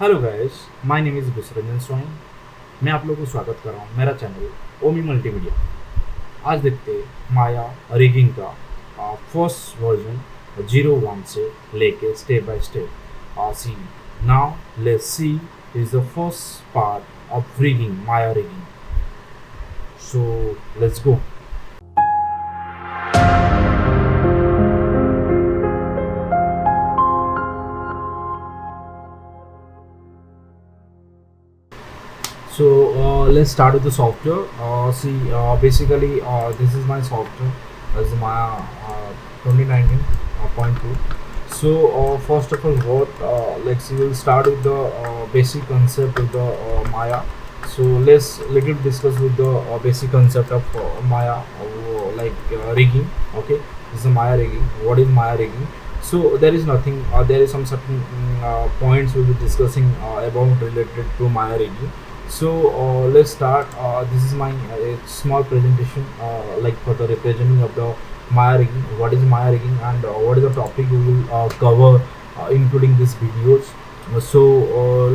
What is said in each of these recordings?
Hello guys, my name is Busranjan Swain. मैं आप लोगों को स्वागत कर रहा हूँ मेरा चैनल ओमी मल्टीमीडिया। आज देखते हैं माया रिगिंग का फर्स्ट वर्जन 01 से लेके step by step see. Now let's see is the first part of rigging, Maya rigging. So let's go. Let's start with the software. Basically, this is my software. This is Maya 2019.2. First of all, we'll start with the basic concept of the Maya. So let's little discuss with the basic concept of Maya, rigging. Okay, this is Maya rigging. What is Maya rigging? So there is nothing. There is some certain points we'll be discussing about related to Maya rigging. Let's start. This is my small presentation, for the representing of the Maya rigging. What is Maya rigging and what is the topic we will cover, including these videos.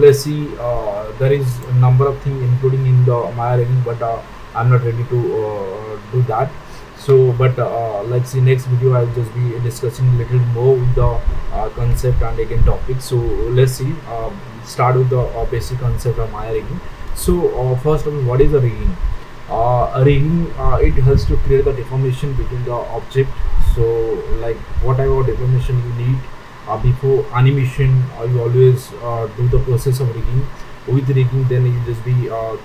Let's see. There is a number of things including in the Maya rigging, but I'm not ready to do that. Let's see, next video I'll just be discussing a little more with the concept and again topic. So let's see. Start with the basic concept of Maya rigging. First of all, what is a rigging? A rigging, it helps to create the deformation between the object. So like whatever deformation you need before animation, you always do the process of rigging. With rigging, then you just be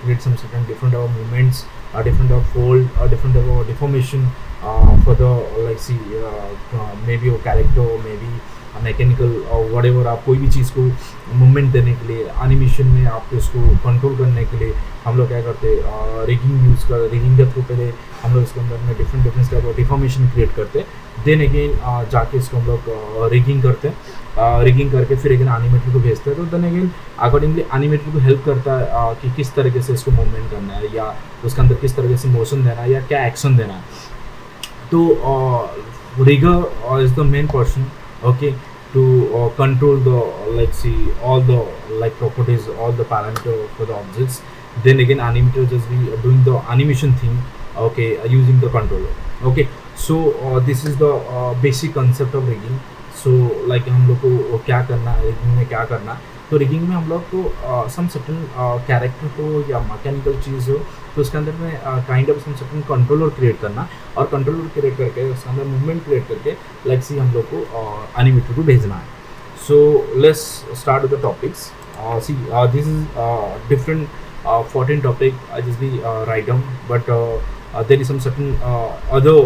create some certain different movements, different fold, different deformation for the maybe a character, maybe mechanical और whatever आप कोई भी चीज़ को movement देने के लिए animation में आप उसको कंट्रोल करने के लिए हम लोग क्या करते हैं, रिगिंग यूज़ कर रिगिंग के थ्रू पहले हम लोग इसके अंदर में different different type of deformation create करते हैं। देन अगेन जाके इसको हम लोग रिगिंग करते हैं, रिगिंग करके फिर अगेन एनिमेटर को भेजते हैं। तो देन अगेन अकॉर्डिंगली एनिमेटर को हेल्प करता है कि किस तरीके से इसको मूवमेंट करना है या उसके अंदर किस तरीके से मोशन देना है या क्या एक्शन देना है। तो rigger is the main person, okay, to control the all the properties, all the parameter for the objects. Then again animator just be doing the animation thing, okay, using the controller. Okay, this is the basic concept of rigging. हम लोग को क्या करना है rigging में, क्या करना है। तो रिगिंग में हम लोग को सम सर्टन कैरेक्टर को या मैकेनिकल चीज़ हो तो उसके अंदर में kind of some certain controller create करना और कंट्रोलर क्रिएट करके उसके अंदर मूवमेंट क्रिएट करके हम लोग को एनिमेटर को भेजना है। सो let's start with the topics. This is different 14 topic I just be write down, but there is some certain other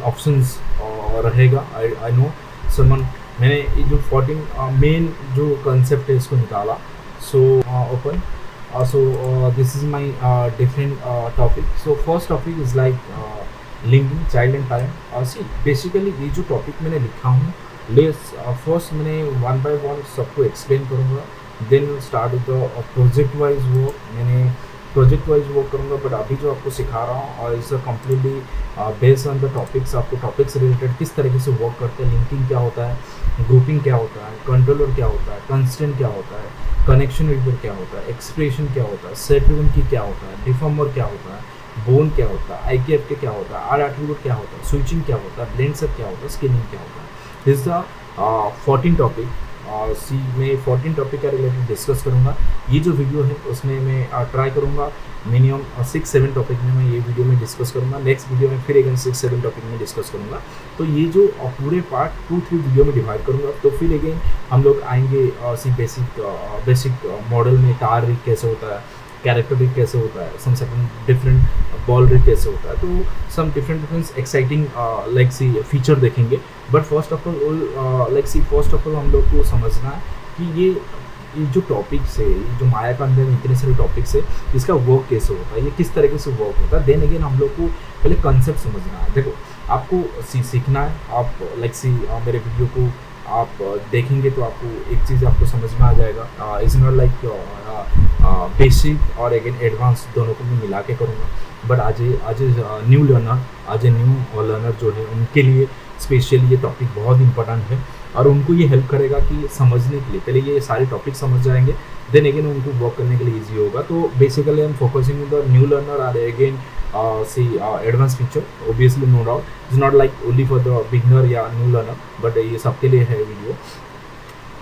options रहेगा। आई नो समन मैंने ये जो 14 मेन जो कंसेप्ट है इसको निकाला। Open this is my different topic. So first topic is linking child and parent. See basically ये जो टॉपिक मैंने लिखा हूँ, लेट्स फर्स्ट मैंने वन बाय वन सबको एक्सप्लेन करूँगा। Then start with the project wise work. मैंने प्रोजेक्ट वाइज वर्क करूँगा, बट अभी जो आपको सिखा रहा हूँ और इस completely based on the topics. आपको टॉपिक्स रिलेटेड किस तरीके से वर्क करते हैं, लिंकिंग क्या होता है, ग्रुपिंग क्या होता है, कंट्रोलर क्या होता है, कंस्टेंट क्या होता है, कनेक्शन रिवर क्या होता है, एक्सप्रेशन क्या होता है, सेट रिवन की क्या होता है, डिफॉर्मर क्या होता है, बोन क्या होता है, IKF के क्या होता है, आर एट्रीब्यूट क्या होता है, स्विचिंग क्या होता है, ब्लेंड सब क्या होता है, स्किनिंग क्या होता है। This the 14 topic. मैं 14 टॉपिक का रिलेटेड डिस्कस करूँगा। ये जो वीडियो है उसमें मैं ट्राई करूँगा मिनिमम 6-7 टॉपिक में मैं ये वीडियो में डिस्कस करूँगा। नेक्स्ट वीडियो में फिर अगेन 6-7 टॉपिक में डिस्कस करूँगा। तो ये जो पूरे पार्ट 2-3 वीडियो में डिवाइड करूँगा। तो फिर अगेन हम लोग आएंगे बेसिक मॉडल में कार रिग कैसे होता है, कैरेक्टर रिग कैसे होता है, some certain different ball rig कैसे होता है। तो सम डिफरेंट एक्साइटिंग फीचर देखेंगे। बट फर्स्ट ऑफ ऑल हम लोग को समझना है कि ये जो टॉपिक्स है, ये जो माया का अंदर इतने सारे टॉपिक्स है, इसका वर्क कैसे होता है, ये किस तरीके से वर्क होता है। देन अगेन हम लोग को पहले कंसेप्ट समझना है। देखो आपको सीखना है। आप मेरे वीडियो को आप देखेंगे तो आपको एक चीज़ आपको समझ में आ जाएगा। इट्स नॉट बेसिक और अगेन एडवांस दोनों को मैं मिला के करूँगा। बट आज न्यू लर्नर जो है उनके लिए स्पेशली ये टॉपिक बहुत इंपॉर्टेंट है। और उनको ये हेल्प करेगा कि समझने के लिए पहले ये सारे टॉपिक समझ जाएंगे, देन अगेन उनको वर्क करने के लिए ईजी होगा। तो basically I am focusing the new learner are again see advance feature, obviously no doubt is not like only for the beginner या न्यू लर्नर, बट ये सबके लिए है वीडियो।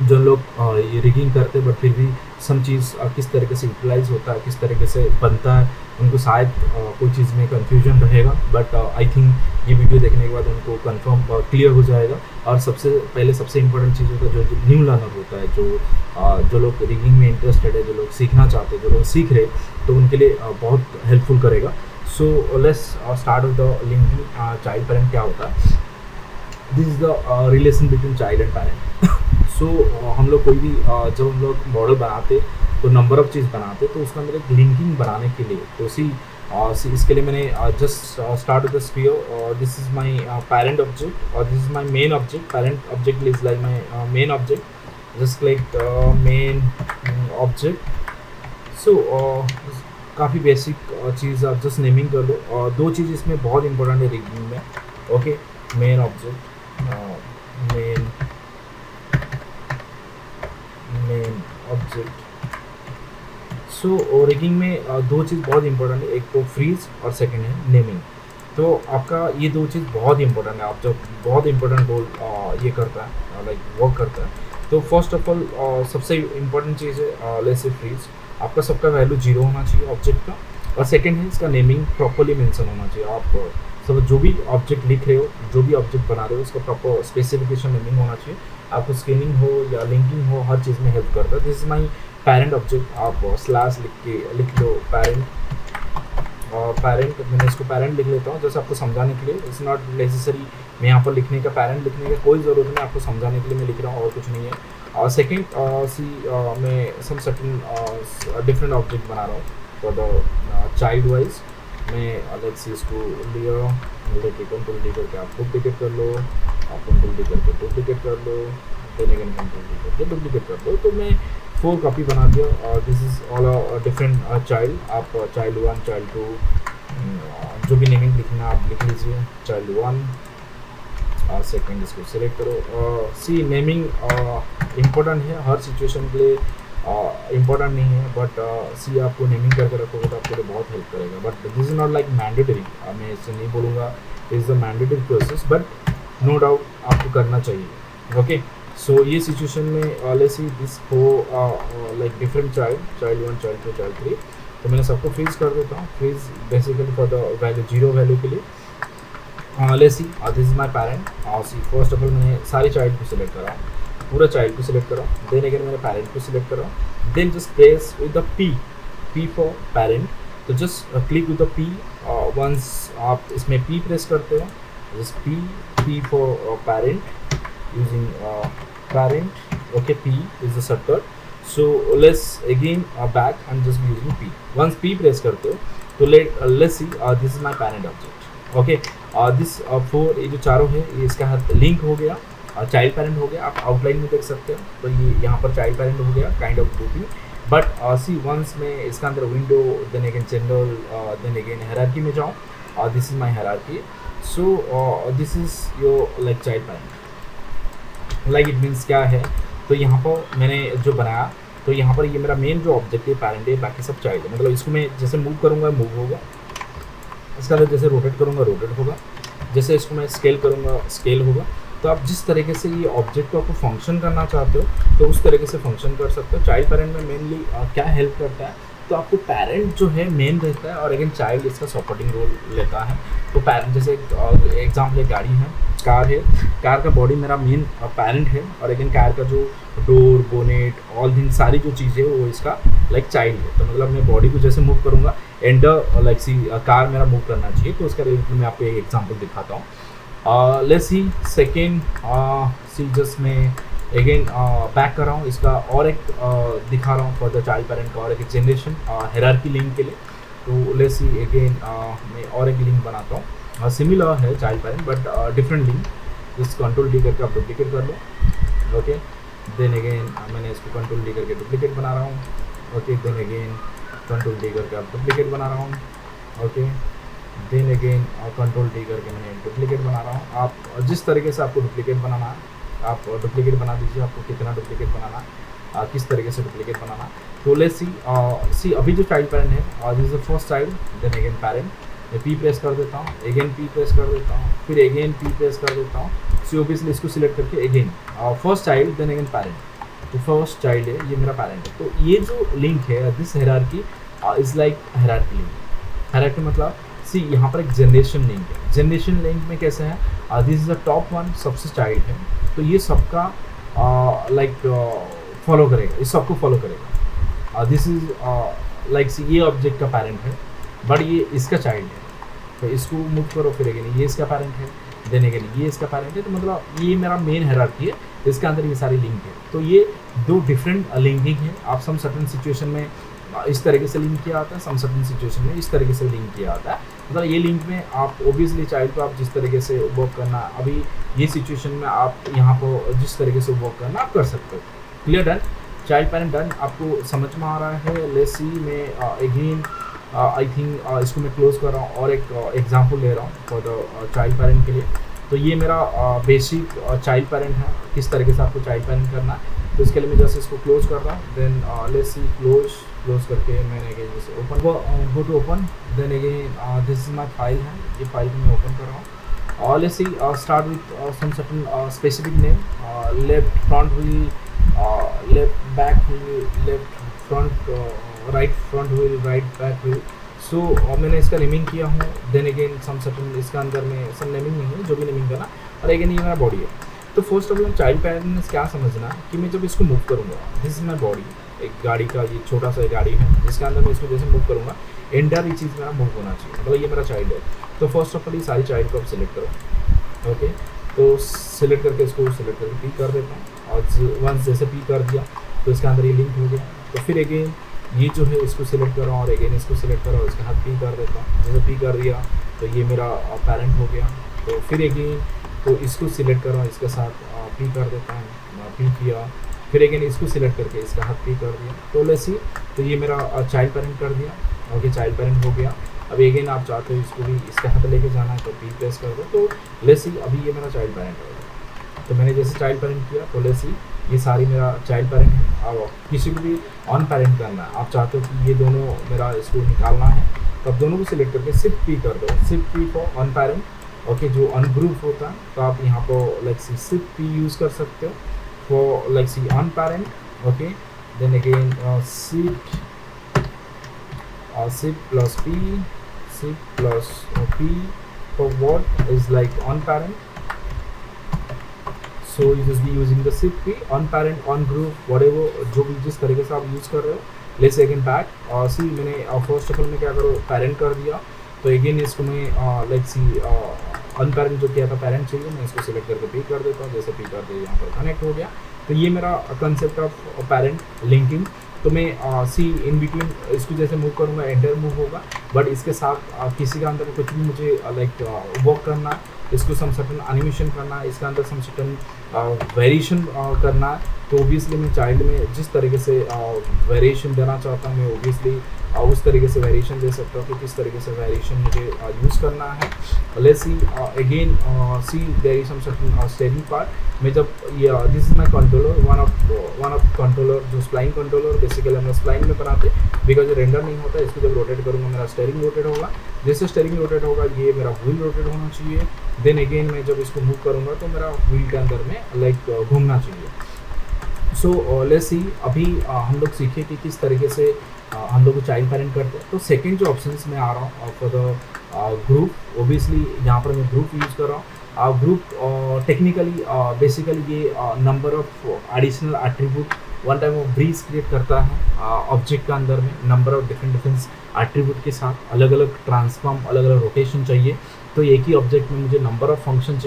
जो लोग ये रिगिंग करते हैं बट फिर भी सम चीज़ किस तरीके से यूटिलाइज होता है, किस तरीके से बनता है, उनको शायद कोई चीज़ में कंफ्यूजन रहेगा, बट आई थिंक ये वीडियो देखने के बाद उनको कंफर्म क्लियर हो जाएगा। और सबसे पहले सबसे इम्पोर्टेंट चीज़ होता है जो न्यू लर्नर होता है, जो लोग रिगिंग में इंटरेस्टेड है, जो लोग सीखना चाहते हैं, जो लोग सीख रहे, तो उनके लिए बहुत हेल्पफुल करेगा। So let's start with the linking child parent. क्या होता है, this is the relation between child and parent. So हम लोग कोई भी जब हम लोग मॉडल बनाते तो नंबर ऑफ चीज़ बनाते तो उसके अंदर एक लिंकिंग बनाने के लिए, तो सी इसके लिए मैंने just start with the sphere. This is my parent object और this is my main object. Parent object is like my main object, just like main object. So काफ़ी बेसिक चीज़ आप जस्ट नेमिंग कर लो। और दो चीज़ इसमें बहुत इंपॉर्टेंट है रिगिंग में, okay, main object, main object. So rigging में दो चीज़ बहुत इंपॉर्टेंट है, एक तो फ्रीज और सेकंड है नेमिंग। तो आपका ये दो चीज़ बहुत इंपॉर्टेंट है, आप जब बहुत इंपॉर्टेंट रोल ये करता है, लाइक वर्क करता है। तो फर्स्ट ऑफ ऑल सबसे इम्पोर्टेंट चीज़ है लेट्स से फ्रीज, आपका सबका वैल्यू 0 होना चाहिए ऑब्जेक्ट का। और सेकंड है इसका नेमिंग प्रॉपर्ली मेंशन होना चाहिए। आप सब जो भी ऑब्जेक्ट लिख रहे हो, जो भी ऑब्जेक्ट बना रहे हो, उसका प्रॉपर स्पेसिफिकेशन नेमिंग होना चाहिए। आपको स्कैनिंग हो या लिंकिंग हो, हर चीज़ में हेल्प करता है। This is my parent object, आप स्लैश लिख लो पेरेंट। और पेरेंट, मैंने इसको पेरेंट लिख लेता हूँ जैसे आपको समझाने के लिए। इट्स नॉट नेसेसरी मैं यहाँ पर लिखने का, पेरेंट लिखने का कोई ज़रूरत नहीं, आपको समझाने के लिए मैं लिख रहा हूँ और कुछ नहीं है। और सेकेंड मैं सम सर्टेन डिफरेंट ऑब्जेक्ट बना रहा हूँ फॉर द चाइल्ड वाइज। मैं लेट्स सी इसको लिया, कंट्रोल डी करके आप डुप्लीकेट कर लो, आप कंट्रोल डी करके डुप्लीकेट कर लो, देन अगेन कंट्रोल डी करके डुप्लीकेट कर लो। तो मैं 4 कॉपी बना दिया। और this is all different child, आप चाइल्ड 1, चाइल्ड 2, जो भी नेमिंग लिखना आप लिख लीजिए, चाइल्ड 1 और सेकेंड इसको सिलेक्ट करो। सी नेमिंग इम्पोर्टेंट है हर सिचुएशन के लिए, इम्पोर्टेंट नहीं है, बट सी आपको नेमिंग करके रखोगे तो आपके लिए बहुत हेल्प करेगा। But this is not like mandatory, मैं इससे नहीं बोलूँगा is the mandatory process, but no doubt आपको करना चाहिए। ओके, सो ये सिचुएशन में लेट्स सी दिस हो like different child 1, child 2, child 3। तो मैंने सबको फ्रीज कर देता हूँ। Freeze basically for the value 0 value के लिए। Let's see this is my parent. See first of all मैंने सारी चाइल्ड को सिलेक्ट करा, पूरा चाइल्ड को सिलेक्ट करा, देन अगेन मैंने पेरेंट को सिलेक्ट करा, then just press with the P for parent. तो just click with the P. Once आप इसमें पी प्रेस करते हो, just P for parent using parent, okay, P is the shortcut. So let's again back, I'm just using P. Once P press करते हो तो let's see this is my parent object, okay. This 4 ये जो चारों है ये इसका हाथ लिंक हो गया, चाइल्ड पेरेंट हो गया, आप आउटलाइन में देख सकते हो। तो ये यहाँ पर चाइल्ड पेरेंट हो गया, kind of grouping. But see once मैं इसका अंदर window, then again general, then again hierarchy में जाऊँ, this is my hierarchy. So this is your like child parent, like it means क्या है। तो यहाँ पर मैंने जो बनाया, तो यहाँ पर ये मेरा मेन जो ऑब्जेक्ट है पेरेंट है, बाकी सब चाइल्ड है। मतलब इसको मैं जैसे मूव करूँगा मूव होगा, इसका अंदर जैसे रोटेट करूँगा रोटेट होगा, जैसे इसको मैं स्केल करूँगा स्केल होगा। तो आप जिस तरीके से ये ऑब्जेक्ट को आपको फंक्शन करना चाहते हो तो उस तरीके से फंक्शन कर सकते हो। चाइल्ड पेरेंट में मेनली क्या हेल्प करता है, तो आपको पेरेंट जो है मेन रहता है और अगेन चाइल्ड इसका सपोर्टिंग रोल लेता है। तो पेरेंट जैसे एग्जाम्पल एक गाड़ी है, कार है, कार का बॉडी मेरा मेन पेरेंट है और अगेन कार का जो डोर, बोनेट, ऑल थिंग सारी जो चीज़ें वो इसका लाइक चाइल्ड है। तो मतलब मैं बॉडी को जैसे मूव करूँगा एंड लाइक सी कार मेरा मूव करना चाहिए। तो उसका रिलेटेड मैं आपको एक एग्जाम्पल दिखाता हूँ। Let's see second see just मैं अगेन बैक कर रहा हूँ, इसका और एक दिखा रहा हूँ फॉर द चाइल्ड पेरेंट का और एक जनरेशन हायरार्की लिंक के लिए। तो लेट्स सी अगेन मैं और एक लिंक बनाता हूँ, सिमिलर है child parent but different link. जिस कंट्रोल डी करके आप डुप्लीकेट कर लो, ओके। देन अगेन मैंने इसको कंट्रोल डी करके डुप्लीकेट बना रहा हूँ, okay. Then again control D करके आप डुप्लीकेट बना रहा हूँ, okay. Then again control D करके मैंने डुप्लीकेट बना रहा हूँ। आप जिस तरीके से आपको डुप्लीकेट बनाना है आप डुप्लीकेट बना दीजिए, आपको कितना डुप्लीकेट बनाना, किस तरीके से डुप्लीकेट बनाना। तो लेट्स सी अभी जो चाइल्ड पेरेंट है, this is the first child, then again parent, मैं पी प्रेस कर देता हूँ, अगेन पी प्रेस कर देता हूँ, फिर अगेन पी प्रेस कर देता हूँ। सो ऑब्वियसली इसको सिलेक्ट करके again first child, then again parent. तो फर्स्ट चाइल्ड है, ये मेरा पेरेंट है। तो ये जो लिंक है, this hierarchy is like hierarchy link. Hierarchy मतलब सी यहाँ पर एक जनरेशन लिंक है। जनरेशन लिंक में कैसे है, this is the top one, सबसे चाइल्ड है, तो ये सबका लाइक फॉलो करेगा, इस सबको फॉलो करेगा। दिस इज लाइक सी ये ऑब्जेक्ट का पेरेंट है, बट ये इसका चाइल्ड है, तो इसको मूव करो, फिर अगेन ये इसका पेरेंट है, देन अगेन ये इसका पेरेंट है। तो मतलब ये मेरा मेन हायरार्की है, इसके अंदर ये सारी लिंक है। तो ये दो डिफरेंट लिंकिंग है। आप सम सर्टेन सिचुएशन में इस तरीके से लिंक किया आता है, सम सर्टेन सिचुएशन में इस तरीके से लिंक किया आता है। मतलब ये लिंक में आप ओबियसली चाइल्ड को आप जिस तरीके से वर्क करना, अभी ये सिचुएशन में आप यहाँ पर जिस तरीके से वर्क करना आप कर सकते हो। Clear, done, child parent done. आपको समझ में आ रहा है? लेट्स सी मैं अगेन आई थिंक इसको मैं क्लोज कर रहा हूँ और एक एग्जांपल ले रहा हूँ फॉर द चाइल्ड पेरेंट के लिए। तो ये मेरा बेसिक चाइल्ड पेरेंट है, किस तरीके से आपको चाइल्ड पेरेंट करना है। तो इसके लिए मैं जैसे इसको क्लोज कर रहा हूँ, देन लेट्स सी क्लोज करके मैंने अगेन जैसे open go to open, then again this is my file है, ये फाइल को मैं ओपन कर रहा हूँ। और let's see start with some certain specific name, left front wheel, left back wheel, left front, right front wheel, right back wheel. So मैंने इसका नेमिंग किया हूँ, देन अगेन सम सर्टेन इसका अंदर में सम नेमिंग नहीं है, जो भी नेमिंग करना। और अगेन ये मेरा बॉडी है। तो first of all child parent ने क्या समझना कि मैं जब इसको मूव करूँगा, दिस इज माई बॉडी, एक गाड़ी का ये छोटा सा गाड़ी है जिसके अंदर मैं इसको जैसे मूव करूँगा, एंटायर ये चीज़ मेरा मूव होना चाहिए। मतलब ये मेरा चाइल्ड है। तो फर्स्ट ऑफ ऑल ये सारी चाइल्ड को आप सिलेक्ट करो, ओके। तो सिलेक्ट करके इसको सिलेक्ट करके पी कर देता हूँ, और वंस जैसे पी कर दिया तो इसके अंदर ये लिंक हो गया। तो फिर अगेन ये जो है इसको सिलेक्ट कर रहा हूँ और अगेन इसको सिलेक्ट कर रहा हूँ, इसके हाथ पी कर देता हूँ, जैसे पी कर दिया तो ये मेरा पेरेंट हो गया। तो फिर अगेन तो इसको सिलेक्ट कर रहा हूँ, इसके साथ पी कर देता हूँ, पी किया, फिर अगेन इसको सिलेक्ट करके इसका हाथ पी कर दिया। तो लेट्स सी, तो ये मेरा चाइल्ड पेरेंट कर दिया, ओके, चाइल्ड पेरेंट हो गया। अभी अगेन आप चाहते हो इसको भी इसके हाथ लेके जाना है तो पी प्रेस कर दो। तो लेट्स सी अभी ये मेरा चाइल्ड पेरेंट हो गया। तो मैंने जैसे चाइल्ड पेरेंट किया, तो लेट्स सी ये सारी मेरा चाइल्ड पेरेंट है। अब किसी को भी ऑन पेरेंट करना है, आप चाहते हो कि ये दोनों मेरा इसको निकालना है, तो आप दोनों को सिलेक्ट करके सिर्फ पी कर दो, सिर्फ P for on parent, okay. जो अनग्रुप होता है तो आप यहाँ पर लाइक सी सिर्फ पी यूज़ कर सकते हो for like see on parent, okay. Then again shift plus P, shift plus P for what is like on parent. So you just be using the shift P on parent, on group, whatever, जो भी जिस तरीके से आप use कर रहे हो। Let's again back और सी मैंने फर्स्ट ऑफ ऑल में क्या करो, पेरेंट कर दिया। तो अगेन इसको मैं लाइक सी ऑन पेरेंट जो किया था पेरेंट चाहिए, मैं इसको सिलेक्ट करके पी कर देता हूँ, जैसे पी कर दिया यहाँ पर कनेक्ट हो गया। तो ये मेरा कंसेप्ट ऑफ पेरेंट लिंकिंग। तो मैं सी इन बिटवीन इसको जैसे मूव करूँगा एंटर मूव होगा, बट इसके साथ किसी का अंदर कुछ भी मुझे लाइक वर्क करना है, इसको सम सर्टेन एनिमेशन करना है, इसके अंदर सम सर्टेन वेरिएशन करना है। तो ओबियसली मैं चाइल्ड में जिस तरीके से वेरिएशन देना चाहता हूँ, मैं ओबियसली उस तरीके से वेरिएशन दे सकता हूँ कि किस तरीके से वेरिएशन मुझे यूज़ करना है। Let's see again see there is some certain steering part. मैं जब ये this is my controller, one of controller जो स्प्लाइन कंट्रोलर, बेसिकली हम स्प्लाइन में बनाते बिकॉज रेंडर नहीं होता। इसको जब रोटेट करूँगा मेरा स्टेरिंग रोटेट होगा, जैसे स्टेरिंग रोटेट होगा ये मेरा व्हील रोटेट होना चाहिए। देन अगेन मैं जब इसको मूव करूँगा तो मेरा व्हील के अंदर में लाइक घूमना चाहिए। सो लेट्स सी अभी हम लोग सीखे कि किस तरीके से हम लोग चाइल्ड पेरेंट करते हैं। तो सेकंड जो ऑप्शंस में आ रहा हूँ फॉर द ग्रुप, ओबियसली यहाँ पर मैं ग्रुप यूज़ कर रहा हूँ। ग्रुप टेक्निकली बेसिकली ये number of additional attribute one time of breeze create करता है ऑब्जेक्ट का अंदर में, नंबर ऑफ डिफरेंट एट्रीब्यूट के साथ अलग अलग ट्रांसफॉर्म, अलग अलग रोटेशन चाहिए। तो एक ही ऑब्जेक्ट में मुझे नंबर ऑफ फंक्शन चाहिए।